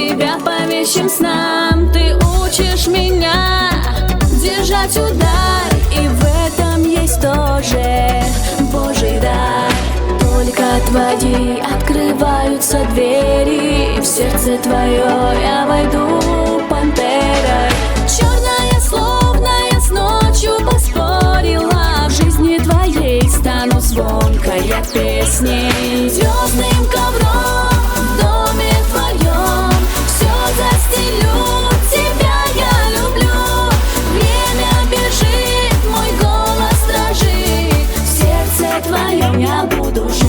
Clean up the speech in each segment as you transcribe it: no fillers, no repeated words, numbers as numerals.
тебя по вещим снам. Ты учишь меня держать удар, и в этом есть тоже Божий дар. Только твои открываются двери, в сердце твое я войду пантерой. Черная, словно я с ночью поспорила, в жизни твоей стану звонкой песней. Звездным ковром в доме твоем все застелю, тебя я люблю. Время бежит, мой голос дрожит, в сердце твоем я буду жить.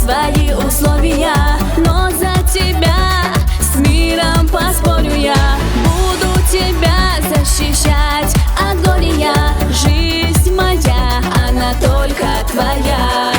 Свои условия, но за тебя с миром поспорю я. Буду тебя защищать от горя. Жизнь моя, она только твоя.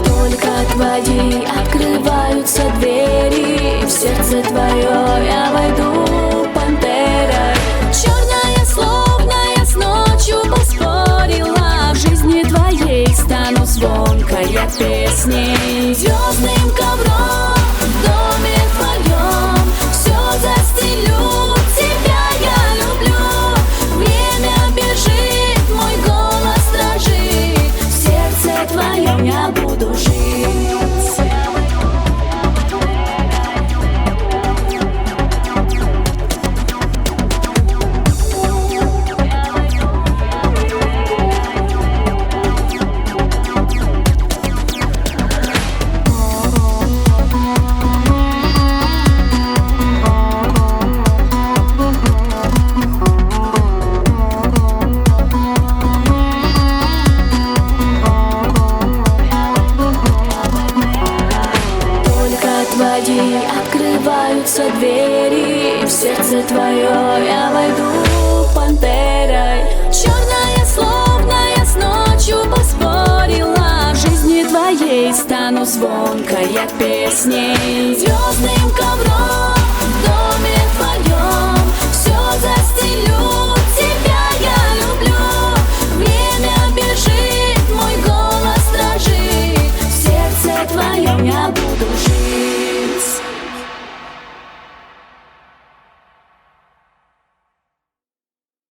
Только твои открываются двери, в сердце твое я войду пантерой. Черная, словно я с ночью поспорила, в жизни твоей стану звонкой песней. Звездным ковром в доме твоем все застелю, тебя я люблю. Время бежит, мой голос дрожит, в сердце твоем я буду жить. Твои открываются двери, в сердце твое я войду пантерой. Черная, словно я с ночью поспорила, в жизни твоей стану звонкой песней. Звездным ковром